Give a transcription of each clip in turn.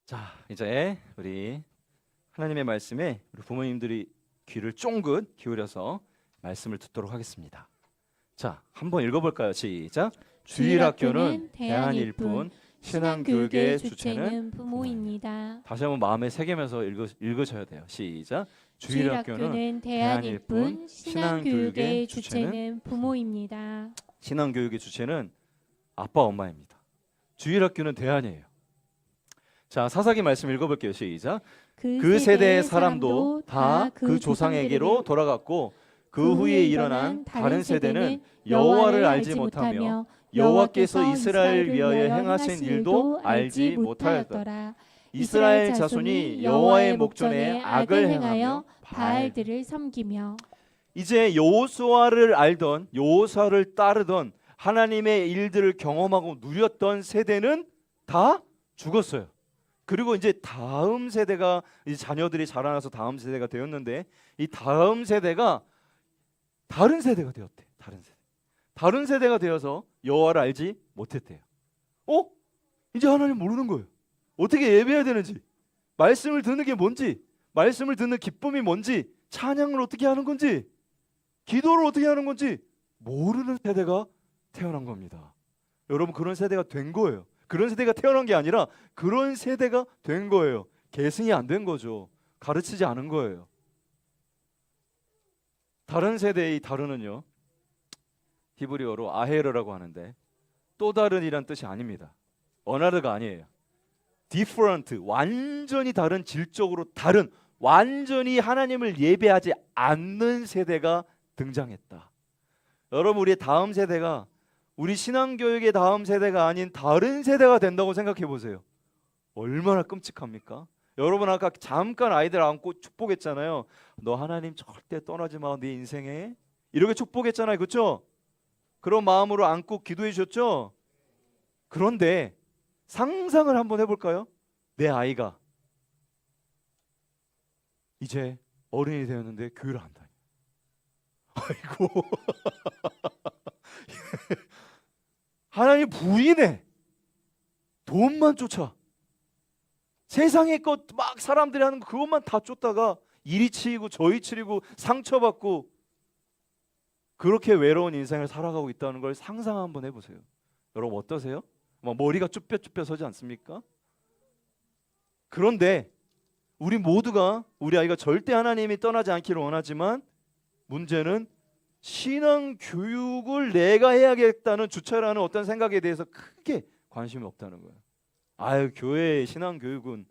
자, 이제 우리 하나님의 말씀에 우리 부모님들이 귀를 쫑긋 기울여서 말씀을 듣도록 하겠습니다. 자, 한번 읽어볼까요? 시작. 주일학교는 대안일 뿐 신앙교육의 주체는 부모입니다. 다시 한번 마음에 새기면서 읽으셔야 돼요. 시작. 주일학교는 대안일 뿐 신앙교육의 주체는 부모입니다. 신앙교육의 주체는 아빠 엄마입니다. 주일학교는 대안이에요. 자, 사사기 말씀 읽어볼게요. 시작. 그 세대의 사람도 다 그 조상에게로 돌아갔고 그 후에 일어난 다른 세대는 여호와를 알지 못하며 여호와께서 이스라엘을 위하여 행하신 일도 알지 못하였더라. 이스라엘 자손이 여호와의 목전에 악을 행하며 바알들을 섬기며. 이제 여호수아를 알던, 여호수아를 따르던, 하나님의 일들을 경험하고 누렸던 세대는 다 죽었어요. 그리고 이제 다음 세대가, 이제 자녀들이 자라나서 다음 세대가 되었는데, 이 다음 세대가 다른 세대가 되었대. 다른 세대가 되어서 여호와를 알지 못했대요. 이제 하나님 모르는 거예요. 어떻게 예배해야 되는지, 말씀을 듣는 게 뭔지, 말씀을 듣는 기쁨이 뭔지, 찬양을 어떻게 하는 건지, 기도를 어떻게 하는 건지 모르는 세대가 태어난 겁니다. 여러분, 그런 세대가 된 거예요. 그런 세대가 태어난 게 아니라 그런 세대가 된 거예요. 계승이 안 된 거죠. 가르치지 않은 거예요. 다른 세대의 다른은요, 히브리어로 아헤르라고 하는데 또 다른이란 뜻이 아닙니다. 어나르가 아니에요. different, 완전히 다른, 질적으로 다른, 완전히 하나님을 예배하지 않는 세대가 등장했다. 여러분, 우리의 다음 세대가 우리 신앙교육의 다음 세대가 아닌 다른 세대가 된다고 생각해 보세요. 얼마나 끔찍합니까? 여러분, 아까 잠깐 아이들 안고 축복했잖아요. 너 하나님 절대 떠나지 마, 네 인생에. 이렇게 축복했잖아요. 그렇죠? 그런 마음으로 안고 기도해 주셨죠? 그런데 상상을 한번 해볼까요? 내 아이가 이제 어른이 되었는데 교회를 안 다녀. 아이고 하나님 부인해. 돈만 쫓아. 세상의 것 막 사람들이 하는 거 그것만 다 쫓다가 이리 치이고 저리 치이고 상처받고 그렇게 외로운 인생을 살아가고 있다는 걸 상상 한번 해보세요. 여러분 어떠세요? 막 머리가 쭈뼛쭈뼛 서지 않습니까? 그런데 우리 모두가, 우리 아이가 절대 하나님이 떠나지 않기를 원하지만 문제는 신앙 교육을 내가 해야겠다는 주체라는 어떤 생각에 대해서 크게 관심이 없다는 거예요. 아유, 교회의 신앙 교육은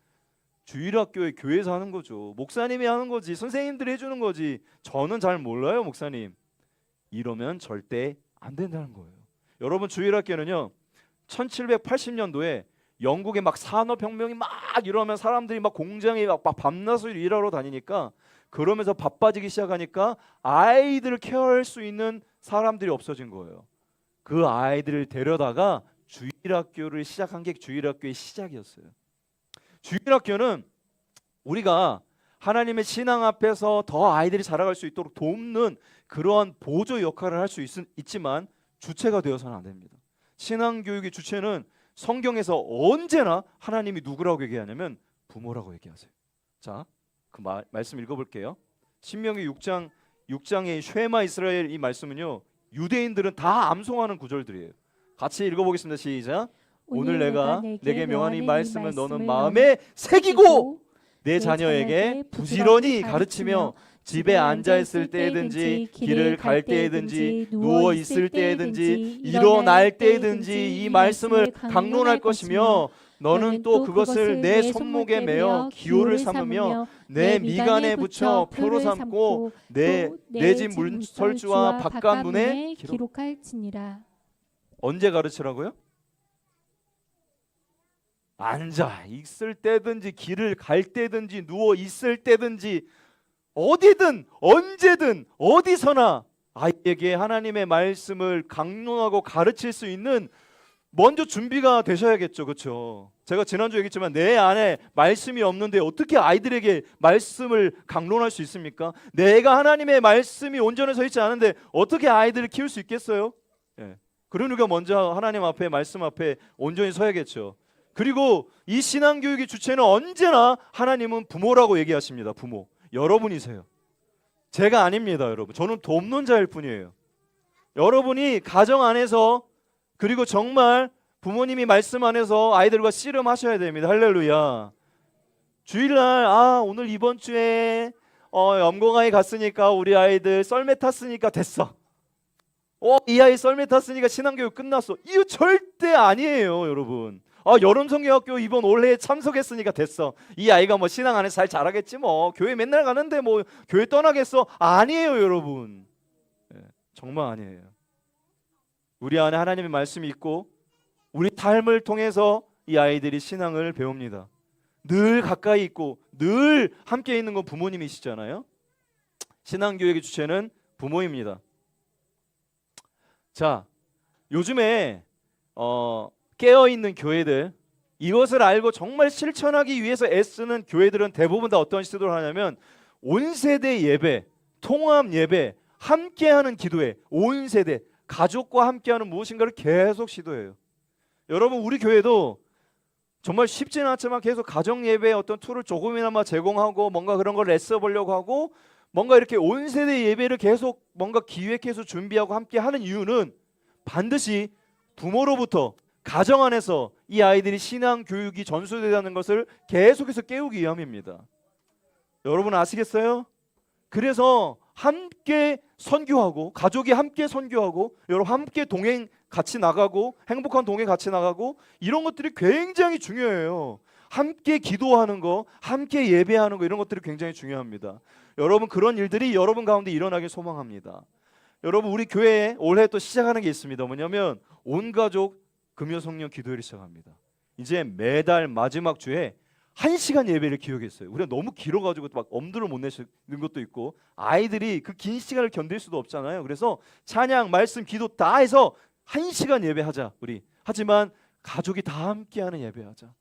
주일학교의 교회에서 하는 거죠. 목사님이 하는 거지, 선생님들이 해주는 거지. 저는 잘 몰라요, 목사님. 이러면 절대 안 된다는 거예요. 여러분, 주일학교는요 1780년도에 영국에 막 산업혁명이 막 이러면 사람들이 막 공장에 막 밤낮으로 일하러 다니니까, 그러면서 바빠지기 시작하니까 아이들을 케어할 수 있는 사람들이 없어진 거예요. 그 아이들을 데려다가 주일학교를 시작한 게 주일학교의 시작이었어요. 주일학교는 우리가 하나님의 신앙 앞에서 더 아이들이 자라갈 수 있도록 돕는 그러한 보조 역할을 할 수 있지만 주체가 되어서는 안 됩니다. 신앙교육의 주체는 성경에서 언제나 하나님이 누구라고 얘기하냐면 부모라고 얘기하세요. 자, 그 말씀 읽어볼게요. 신명기 6장의 쉐마 이스라엘, 이 말씀은요 유대인들은 다 암송하는 구절들이에요. 같이 읽어보겠습니다. 시작. 오늘 내가 내게 명한 이 말씀을 너는 마음에 새기고 내 자녀에게 부지런히 가르치며 집에 앉아 있을 때든지 길을 갈 때든지 누워 있을 때든지 일어날 때든지 이 말씀을 강론할 것이며 너는 또 그것을 내 손목에 매어 기호를 삼으며 내 미간에 붙여 표로 삼고 내 집 문설주와 바깥문에 기록할지니라. 언제 가르치라고요? 앉아 있을 때든지 길을 갈 때든지 누워 있을 때든지 어디든 언제든 어디서나 아이에게 하나님의 말씀을 강론하고 가르칠 수 있는 먼저 준비가 되셔야겠죠. 그렇죠? 제가 지난주에 얘기했지만 내 안에 말씀이 없는데 어떻게 아이들에게 말씀을 강론할 수 있습니까? 내가 하나님의 말씀이 온전히 서 있지 않은데 어떻게 아이들을 키울 수 있겠어요? 그러니까 먼저 하나님 앞에, 말씀 앞에 온전히 서야겠죠. 그리고 이 신앙교육의 주체는 언제나 하나님은 부모라고 얘기하십니다. 부모. 여러분이세요. 제가 아닙니다, 여러분. 저는 돕는 자일 뿐이에요. 여러분이 가정 안에서 그리고 정말 부모님이 말씀 안에서 아이들과 씨름하셔야 됩니다. 할렐루야. 주일날 오늘 이번 주에 염공아이 갔으니까 우리 아이들 썰매 탔으니까 됐어. 이 아이 썰매 탔으니까 신앙교육 끝났어. 이거 절대 아니에요, 여러분. 여름성경학교 이번 올해 참석했으니까 됐어. 이 아이가 뭐 신앙 안에서 잘 자라겠지 뭐. 교회 맨날 가는데 뭐 교회 떠나겠어. 아니에요, 여러분. 정말 아니에요. 우리 안에 하나님의 말씀이 있고 우리 삶을 통해서 이 아이들이 신앙을 배웁니다. 늘 가까이 있고 늘 함께 있는 건 부모님이시잖아요. 신앙교육의 주체는 부모입니다. 자, 요즘에 깨어있는 교회들, 이것을 알고 정말 실천하기 위해서 애쓰는 교회들은 대부분 다 어떤 시도를 하냐면 온 세대 예배, 통합 예배, 함께하는 기도회, 온 세대 가족과 함께하는 무엇인가를 계속 시도해요. 여러분, 우리 교회도 정말 쉽지는 않지만 계속 가정 예배의 어떤 툴을 조금이나마 제공하고 뭔가 그런 걸 애써 보려고 하고 뭔가 이렇게 온 세대 예배를 계속 뭔가 기획해서 준비하고 함께 하는 이유는 반드시 부모로부터 가정 안에서 이 아이들이 신앙 교육이 전수되다는 것을 계속해서 깨우기 위함입니다. 여러분 아시겠어요? 그래서 함께 선교하고 가족이 함께 선교하고 여러분 함께 동행 같이 나가고 행복한 동행 같이 나가고 이런 것들이 굉장히 중요해요. 함께 기도하는 거, 함께 예배하는 거 이런 것들이 굉장히 중요합니다. 여러분 그런 일들이 여러분 가운데 일어나길 소망합니다. 여러분 우리 교회에 올해 또 시작하는 게 있습니다. 뭐냐면 온 가족 금요 성령 기도회를 시작합니다. 이제 매달 마지막 주에 1시간 예배를 기억했어요. 우리가 너무 길어가지고 막 엄두를 못 내시는 것도 있고 아이들이 그 긴 시간을 견딜 수도 없잖아요. 그래서 찬양, 말씀, 기도 다 해서 1시간 예배하자 우리. 하지만 가족이 다 함께하는 예배하자.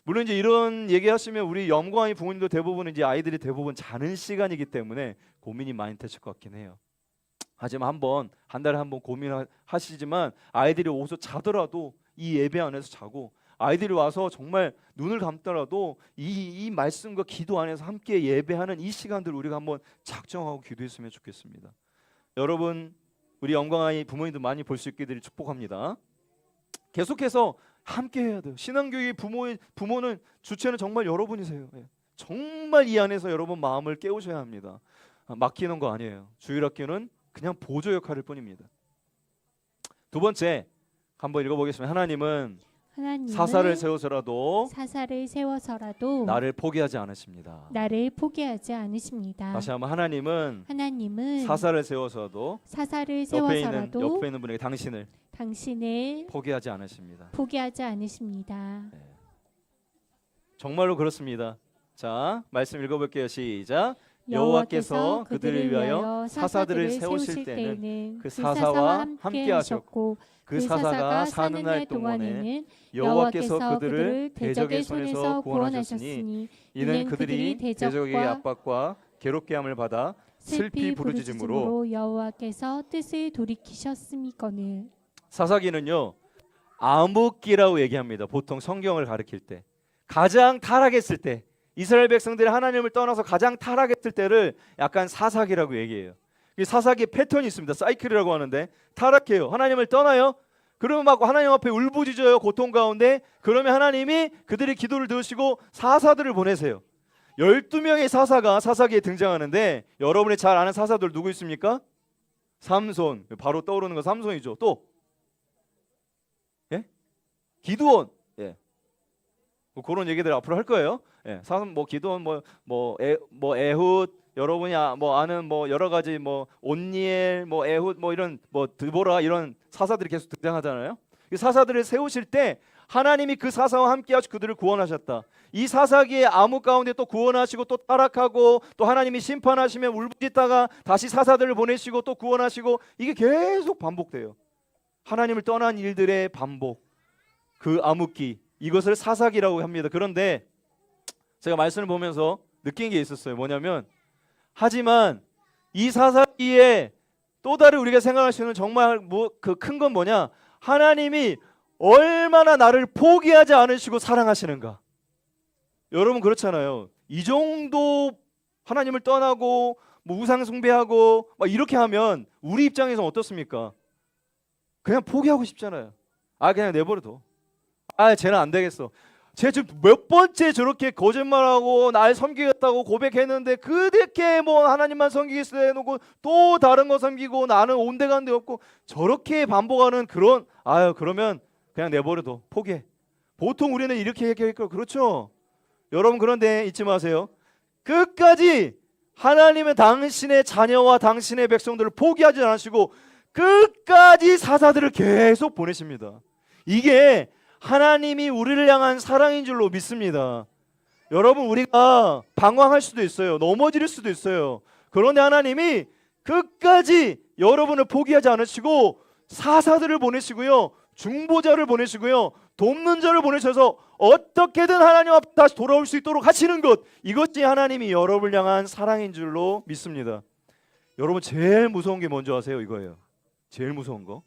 물론 이제 이런 얘기하시면 우리 염고아이 부모님도 대부분 이제 아이들이 대부분 자는 시간이기 때문에 고민이 많이 되실 것 같긴 해요. 하지만 한 달에 한 번 고민하시지만 아이들이 오서 자더라도 이 예배 안에서 자고 아이들이 와서 정말 눈을 감더라도 이 말씀과 기도 안에서 함께 예배하는 이 시간들 우리가 한번 작정하고 기도했으면 좋겠습니다. 여러분 우리 영광아이 부모님도 많이 볼 수 있게 되길 축복합니다. 계속해서 함께 해야 돼요. 신앙교육의 부모는 주체는 정말 여러분이세요. 정말 이 안에서 여러분 마음을 깨우셔야 합니다. 맡기는 거 아니에요. 주일학교는 그냥 보조 역할일 뿐입니다. 두 번째 한번 읽어보겠습니다. 하나님은 사사를 세워서라도 나를 포기하지 않으십니다. 다시 한번 하나님은 사사를 세워서도 옆에 있는 분에게 당신을 포기하지 않으십니다. 네. 정말로 그렇습니다. 자, 말씀 읽어볼게요. 시작. 여호와께서 그들을 위하여 사사들을 세우실 때는 그 사사와 함께 하셨고 그 사사가 사는 날 동안에는 여호와께서 그들을 대적의 손에서 구원하셨으니 이는 그들이 대적의 압박과 괴롭게 함을 받아 슬피 부르짖음으로 여호와께서 뜻을 돌이키셨음이거늘. 사사기는요 암흑기라고 얘기합니다. 보통 성경을 가리킬 때 가장 타락했을 때 이스라엘 백성들이 하나님을 떠나서 가장 타락했을 때를 약간 사사기라고 얘기해요. 이 사사기의 패턴이 있습니다. 사이클이라고 하는데 타락해요. 하나님을 떠나요. 그러면 막 하나님 앞에 울부짖어요. 고통 가운데. 그러면 하나님이 그들의 기도를 들으시고 사사들을 보내세요. 12명의 사사가 사사기에 등장하는데 여러분이 잘 아는 사사들 누구 있습니까? 삼손. 바로 떠오르는 거 삼손이죠. 또 기드온. 뭐 그런 얘기들 앞으로 할 거예요. 뭐 기드온 뭐 에훗 여러분이 뭐 아는 뭐 여러 가지 뭐 온니엘 뭐 에훗 뭐 이런 뭐 드보라 이런 사사들이 계속 등장하잖아요. 이 사사들을 세우실 때 하나님이 그 사사와 함께하셔 그들을 구원하셨다. 이 사사기의 암흑 가운데 또 구원하시고 또 타락하고 또 하나님이 심판하시면 울부짖다가 다시 사사들을 보내시고 또 구원하시고 이게 계속 반복돼요. 하나님을 떠난 일들의 반복. 그 암흑기 이것을 사사기라고 합니다. 그런데 제가 말씀을 보면서 느낀 게 있었어요. 뭐냐면 하지만 이 사사기에 또 다른 우리가 생각할 수 있는 정말 그 큰 건 뭐냐? 하나님이 얼마나 나를 포기하지 않으시고 사랑하시는가. 여러분 그렇잖아요. 이 정도 하나님을 떠나고 뭐 우상 숭배하고 막 이렇게 하면 우리 입장에서 어떻습니까? 그냥 포기하고 싶잖아요. 그냥 내버려둬. 쟤는 안 되겠어. 쟤 지금 몇 번째 저렇게 거짓말하고 날 섬기겠다고 고백했는데 그렇게 뭐 하나님만 섬기겠어 해놓고 또 다른 거 섬기고 나는 온데간데 없고 저렇게 반복하는 그런 그러면 그냥 내버려둬. 포기해. 보통 우리는 이렇게 얘기할 거 그렇죠? 여러분 그런데 잊지 마세요. 끝까지 하나님은 당신의 자녀와 당신의 백성들을 포기하지 않으시고 끝까지 사사들을 계속 보내십니다. 이게 하나님이 우리를 향한 사랑인 줄로 믿습니다. 여러분 우리가 방황할 수도 있어요. 넘어질 수도 있어요. 그런데 하나님이 끝까지 여러분을 포기하지 않으시고 사사들을 보내시고요. 중보자를 보내시고요. 돕는 자를 보내셔서 어떻게든 하나님 앞에 다시 돌아올 수 있도록 하시는 것, 이것이 하나님이 여러분을 향한 사랑인 줄로 믿습니다. 여러분 제일 무서운 게 뭔지 아세요? 이거예요. 제일 무서운 거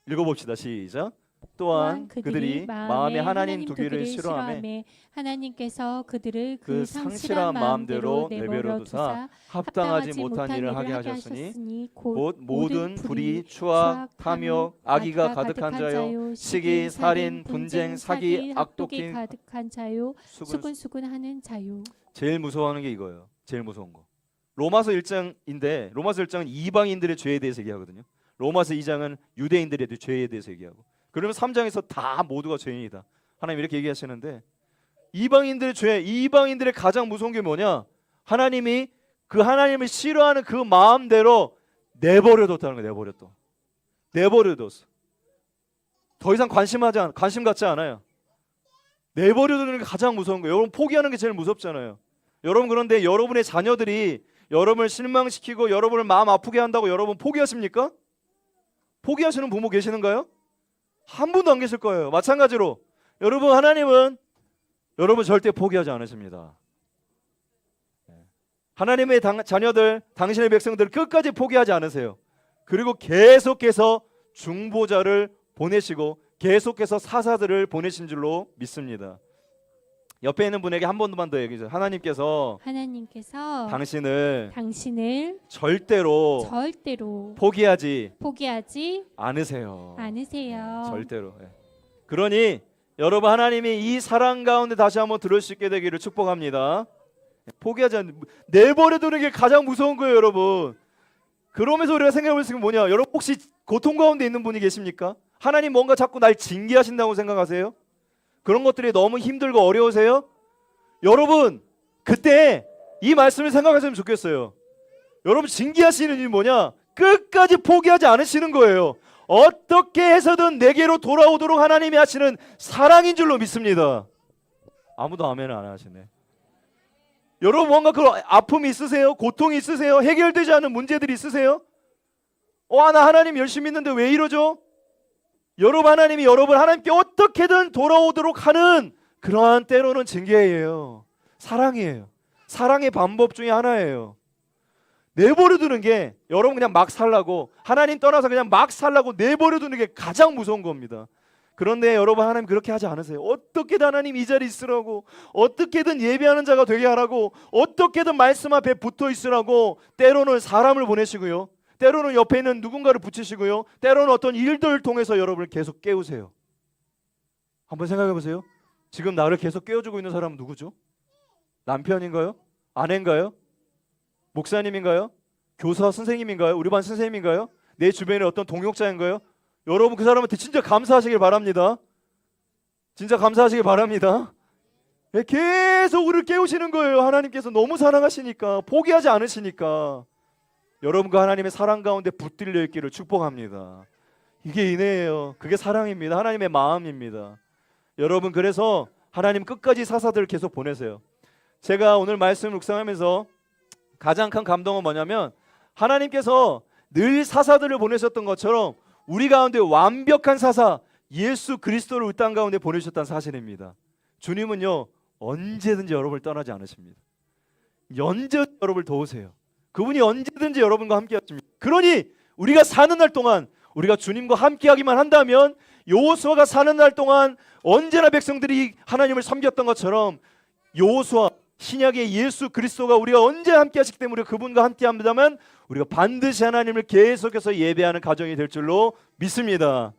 읽어봅시다. 시작. 또한 그들이 마음에 하나님 두기를 싫어하며 하나님께서 그들을 그 상실한 마음대로 내버려 두사 합당하지 못한 일을 하게 하셨으니 곧 모든 불의, 추악, 탐욕, 악의가 가득한 자요, 시기, 살인, 분쟁, 사기, 악독이 가득한 자요, 수군수군하는 자요. 제일 무서워하는 게 이거예요. 제일 무서운 거. 로마서 1장인데 로마서 1장은 이방인들의 죄에 대해서 얘기하거든요. 로마서 2장은 유대인들의 죄에 대해서 얘기하고, 그러면 3장에서 다 모두가 죄인이다. 하나님 이렇게 얘기하시는데 이방인들의 죄, 이방인들의 가장 무서운 게 뭐냐? 하나님이 그 하나님을 싫어하는 그 마음대로 내버려뒀다는 거예요. 내버려뒀어. 더 이상 관심 갖지 않아요. 내버려두는 게 가장 무서운 거예요. 여러분 포기하는 게 제일 무섭잖아요. 여러분 그런데 여러분의 자녀들이 여러분을 실망시키고 여러분을 마음 아프게 한다고 여러분 포기하십니까? 포기하시는 부모 계시는가요? 한 분도 안 계실 거예요. 마찬가지로 여러분 하나님은 여러분 절대 포기하지 않으십니다. 하나님의 자녀들, 당신의 백성들 끝까지 포기하지 않으세요. 그리고 계속해서 중보자를 보내시고 계속해서 사사들을 보내신 줄로 믿습니다. 옆에 있는 분에게 한 번만 더 얘기해주세요. 하나님께서 당신을 절대로 포기하지 않으세요. 절대로. 그러니 여러분 하나님이 이 사랑 가운데 다시 한번 들을 수 있게 되기를 축복합니다. 포기하지 않는, 내버려두는 게 가장 무서운 거예요, 여러분. 그러면서 우리가 생각해 볼 수 있는 게 뭐냐? 여러분 혹시 고통 가운데 있는 분이 계십니까? 하나님 뭔가 자꾸 날 징계하신다고 생각하세요? 그런 것들이 너무 힘들고 어려우세요? 여러분 그때 이 말씀을 생각하시면 좋겠어요. 여러분 징계하시는 일이 뭐냐? 끝까지 포기하지 않으시는 거예요. 어떻게 해서든 내게로 돌아오도록 하나님이 하시는 사랑인 줄로 믿습니다. 아무도 아멘을 안 하시네. 여러분 뭔가 그 아픔이 있으세요? 고통이 있으세요? 해결되지 않은 문제들이 있으세요? 나 하나님 열심히 있는데 왜 이러죠? 여러분 하나님이 여러분 하나님께 어떻게든 돌아오도록 하는 그러한 때로는 징계예요. 사랑이에요. 사랑의 방법 중에 하나예요. 내버려두는 게 여러분 그냥 막 살라고, 하나님 떠나서 그냥 막 살라고 내버려두는 게 가장 무서운 겁니다. 그런데 여러분 하나님 그렇게 하지 않으세요. 어떻게든 하나님 이 자리에 있으라고, 어떻게든 예배하는 자가 되게 하라고, 어떻게든 말씀 앞에 붙어 있으라고 때로는 사람을 보내시고요, 때로는 옆에 있는 누군가를 붙이시고요, 때로는 어떤 일들을 통해서 여러분을 계속 깨우세요. 한번 생각해 보세요. 지금 나를 계속 깨워주고 있는 사람은 누구죠? 남편인가요? 아내인가요? 목사님인가요? 교사 선생님인가요? 우리 반 선생님인가요? 내 주변에 어떤 동역자인가요? 여러분 그 사람한테 진짜 감사하시길 바랍니다. 진짜 감사하시길 바랍니다. 계속 우리를 깨우시는 거예요. 하나님께서 너무 사랑하시니까, 포기하지 않으시니까. 여러분과 하나님의 사랑 가운데 붙들려 있기를 축복합니다. 이게 은혜예요. 그게 사랑입니다. 하나님의 마음입니다. 여러분 그래서 하나님 끝까지 사사들을 계속 보내세요. 제가 오늘 말씀을 묵상하면서 가장 큰 감동은 뭐냐면, 하나님께서 늘 사사들을 보내셨던 것처럼 우리 가운데 완벽한 사사 예수 그리스도를 이 땅 가운데 보내셨다는 사실입니다. 주님은요 언제든지 여러분을 떠나지 않으십니다. 언제든지 여러분을 도우세요. 그분이 언제든지 여러분과 함께 하십니다. 그러니 우리가 사는 날 동안 우리가 주님과 함께 하기만 한다면 여호수아가 사는 날 동안 언제나 백성들이 하나님을 섬겼던 것처럼 여호수아 신약의 예수 그리스도가 우리가 언제 함께 하시기 때문에 우리가 그분과 함께 합니다만 우리가 반드시 하나님을 계속해서 예배하는 가정이 될 줄로 믿습니다.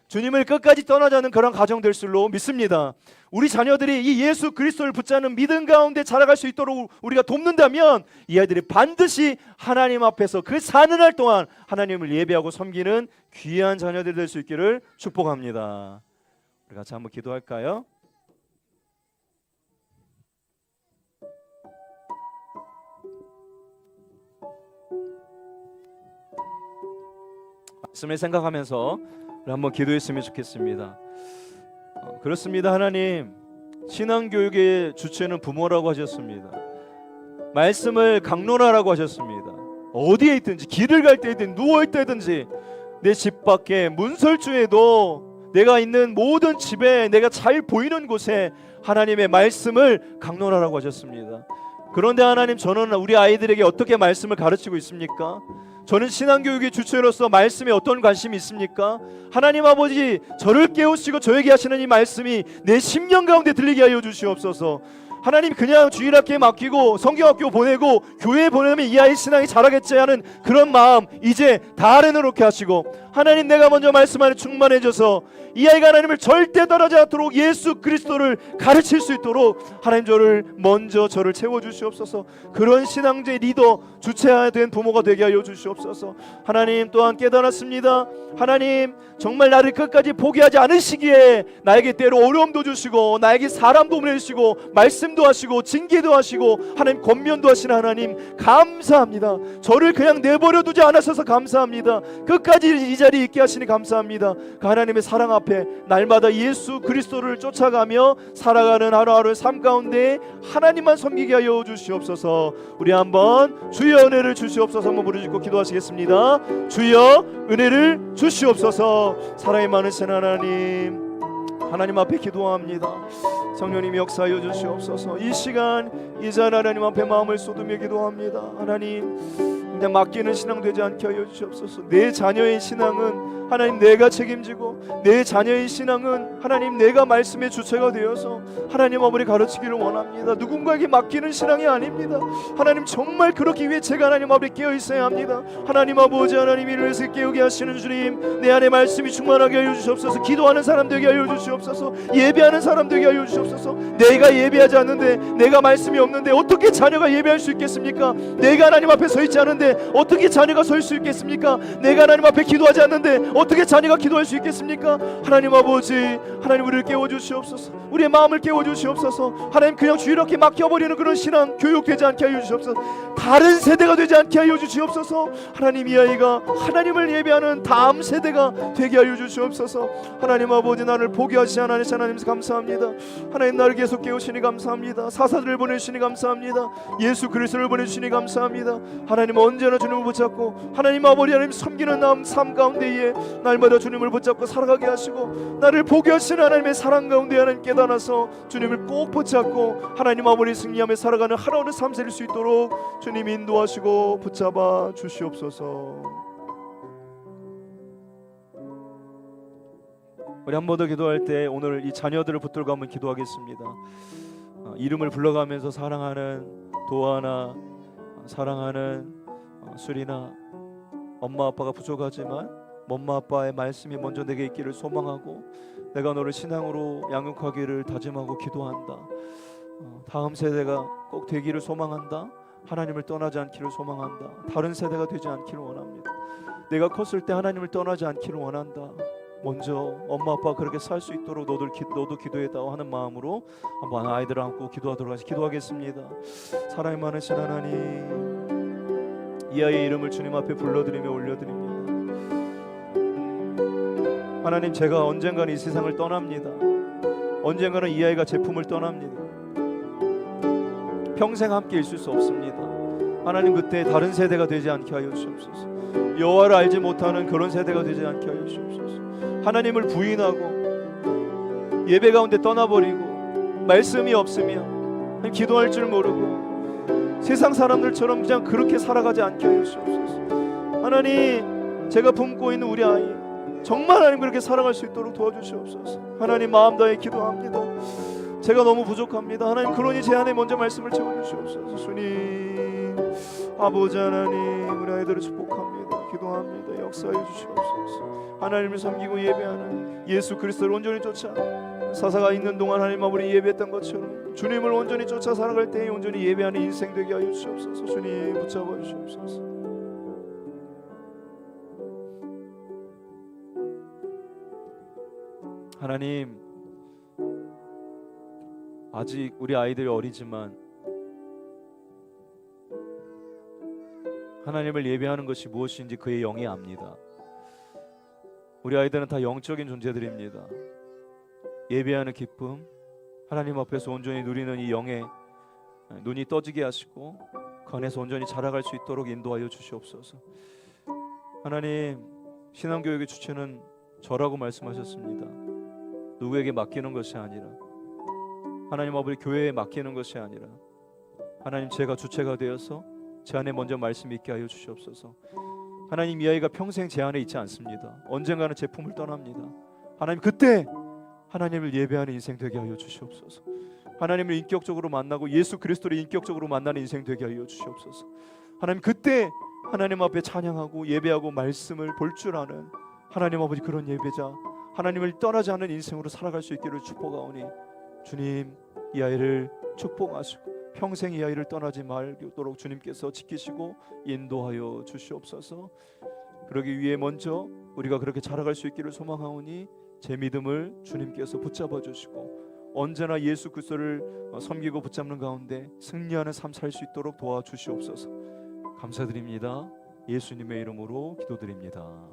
주님을 끝까지 떠나지 않는 그런 가정 될 줄로 믿습니다. 우리 자녀들이 이 예수 그리스도를 붙잡는 믿음 가운데 자라갈 수 있도록 우리가 돕는다면 이 아이들이 반드시 하나님 앞에서 그 사는 날 동안 하나님을 예배하고 섬기는 귀한 자녀들이 될 수 있기를 축복합니다. 우리 같이 한번 기도할까요? 말씀을 생각하면서 우리 한번 기도했으면 좋겠습니다. 그렇습니다. 하나님, 신앙교육의 주체는 부모라고 하셨습니다. 말씀을 강론하라고 하셨습니다. 어디에 있든지 길을 갈 때든 누워있다든지 내 집 밖에 문설주에도 내가 있는 모든 집에 내가 잘 보이는 곳에 하나님의 말씀을 강론하라고 하셨습니다. 그런데 하나님, 저는 우리 아이들에게 어떻게 말씀을 가르치고 있습니까? 저는 신앙교육의 주체로서 말씀에 어떤 관심이 있습니까? 하나님 아버지, 저를 깨우시고 저에게 하시는 이 말씀이 내 심령 가운데 들리게 하여 주시옵소서. 하나님, 그냥 주일학교에 맡기고 성경학교 보내고 교회에 보내면 이 아이 신앙이 자라겠지 하는 그런 마음 이제 다 내려놓게 하시고, 하나님, 내가 먼저 말씀 안에 충만해져서 이 아이가 하나님을 절대 떠나지 않도록 예수 그리스도를 가르칠 수 있도록 하나님 저를 채워주시옵소서. 그런 신앙제 리더 주체된 부모가 되게 하여 주시옵소서. 하나님, 또한 깨달았습니다. 하나님, 정말 나를 끝까지 포기하지 않으시기에 나에게 때로 어려움도 주시고 나에게 사람도 보내주시고 말씀도 하시고 징계도 하시고 하나님 권면도 하시는 하나님 감사합니다. 저를 그냥 내버려 두지 않으셔서 감사합니다. 끝까지 이 자리에 있게 하시니 감사합니다. 그 하나님의 사랑 앞에 날마다 예수 그리스도를 쫓아가며 살아가는 하루하루 삶 가운데 하나님만 섬기게 하여 주시옵소서. 우리 한번 주여 은혜를 주시옵소서 한번 부르짖고 기도하시겠습니다. 주여 은혜를 주시옵소서. 사랑이 많으신 하나님 앞에 기도합니다. 성령님이 역사하여 주시옵소서. 이 시간 이 자리 하나님 앞에 마음을 쏟으며 기도합니다. 하나님, 그냥 맡기는 신앙 되지 않게 하여 주시옵소서. 내 자녀의 신앙은 하나님 내가 책임지고 내 자녀의 신앙은 하나님 내가 말씀의 주체가 되어서 하나님 아버지 가르치기를 원합니다. 누군가에게 맡기는 신앙이 아닙니다. 하나님, 정말 그렇기 위해 제가 하나님 앞에 깨어 있어야 합니다. 하나님 아버지, 하나님 이를 깨우게 하시는 주님, 내 안에 말씀이 충만하게 하여 주시옵소서. 기도하는 사람 되게 하여 주시옵소서. 예배하는 사람 되게 하여 주시옵소서. 내가 예배하지 않는데, 내가 말씀이 없는데 어떻게 자녀가 예배할 수 있겠습니까? 내가 하나님 앞에 서 있지 않은데 어떻게 자녀가 설 수 있겠습니까? 내가 하나님 앞에 기도하지 않는데 어떻게 자녀가 기도할 수 있겠습니까? 하나님 아버지, 하나님 우리를 깨워주시옵소서. 우리의 마음을 깨워주시옵소서. 하나님, 그냥 주일학교에 맡겨버리는 그런 신앙 교육되지 않게 하여 주시옵소서. 다른 세대가 되지 않게 하여 주시옵소서. 하나님, 이 아이가 하나님을 예배하는 다음 세대가 되게 하여 주시옵소서. 하나님 아버지, 나를 포기하시지 않으시 하나님 감사합니다. 하나님, 나를 계속 깨우시니 감사합니다. 사사들을 보내주시니 감사합니다. 예수 그리스도를 보내주시니 감사합니다. 하나님, 언제나 주님을 붙잡고 하나님 아버지 하나님 섬기는 삶 가운데에 날마다 주님을 붙잡고 살아가게 하시고, 나를 포기하시는 하나님의 사랑 가운데 하나님 깨달아서 주님을 꼭 붙잡고 하나님 아버지 승리하며 살아가는 하루하루 삶 살 수 있도록 주님 인도하시고 붙잡아 주시옵소서. 우리 한 번 더 기도할 때 오늘 이 자녀들을 붙들고 한번 기도하겠습니다. 이름을 불러가면서 사랑하는 도아나, 사랑하는 수리나, 엄마 아빠가 부족하지만 엄마 아빠의 말씀이 먼저 내게 있기를 소망하고 내가 너를 신앙으로 양육하기를 다짐하고 기도한다. 다음 세대가 꼭 되기를 소망한다. 하나님을 떠나지 않기를 소망한다. 다른 세대가 되지 않기를 원합니다. 내가 컸을 때 하나님을 떠나지 않기를 원한다. 먼저 엄마 아빠가 그렇게 살 수 있도록 너도 기도해다오 하는 마음으로 한번 아이들을 안고 기도하도록 기도하겠습니다. 사랑이 많으신 하나님, 이 아이의 이름을 주님 앞에 불러드리며 올려드립니다. 하나님, 제가 언젠가는 이 세상을 떠납니다. 언젠가는 이 아이가 제 품을 떠납니다. 평생 함께 있을 수 없습니다. 하나님, 그때 다른 세대가 되지 않게 하여 주옵소서. 여호와를 알지 못하는 그런 세대가 되지 않게 하여 주옵소서. 하나님을 부인하고 예배 가운데 떠나버리고 말씀이 없으면 기도할 줄 모르고 세상 사람들처럼 그냥 그렇게 살아가지 않게 하여 주옵소서. 하나님, 제가 품고 있는 우리 아이, 정말 하나님 그렇게 살아갈 수 있도록 도와주시옵소서. 하나님 마음 다해 기도합니다. 제가 너무 부족합니다. 하나님 그러니 제 안에 먼저 말씀을 채워주시옵소서. 주님 아버지 하나님 우리 아이들을 축복합니다. 기도합니다. 역사해 주시옵소서. 하나님을 섬기고 예배하는 예수 그리스도를 온전히 쫓아 사사가 있는 동안 하나님 아버지 예배했던 것처럼 주님을 온전히 쫓아 살아갈 때에 온전히 예배하는 인생 되게 하여 주시옵소서. 주님 붙잡아 주시옵소서. 하나님 아직 우리 아이들이 어리지만 하나님을 예배하는 것이 무엇인지 그의 영이 압니다. 우리 아이들은 다 영적인 존재들입니다. 예배하는 기쁨, 하나님 앞에서 온전히 누리는 이 영의 눈이 떠지게 하시고 그 안에서 온전히 자라갈 수 있도록 인도하여 주시옵소서. 하나님 신앙교육의 주체는 저라고 말씀하셨습니다. 누구에게 맡기는 것이 아니라 하나님 아버지 교회에 맡기는 것이 아니라 하나님 제가 주체가 되어서 제 안에 먼저 말씀 있게 하여 주시옵소서. 하나님 이 아이가 평생 제 안에 있지 않습니다. 언젠가는 제 품을 떠납니다. 하나님 그때 하나님을 예배하는 인생 되게 하여 주시옵소서. 하나님을 인격적으로 만나고 예수 그리스도를 인격적으로 만나는 인생 되게 하여 주시옵소서. 하나님 그때 하나님 앞에 찬양하고 예배하고 말씀을 볼 줄 아는 하나님 아버지 그런 예배자, 하나님을 떠나지 않는 인생으로 살아갈 수 있기를 축복하오니 주님 이 아이를 축복하시고 평생 이 아이를 떠나지 말도록 주님께서 지키시고 인도하여 주시옵소서. 그러기 위해 먼저 우리가 그렇게 자라갈 수 있기를 소망하오니 제 믿음을 주님께서 붙잡아 주시고 언제나 예수 그리스도를 섬기고 붙잡는 가운데 승리하는 삶 살 수 있도록 도와주시옵소서. 감사드립니다. 예수님의 이름으로 기도드립니다.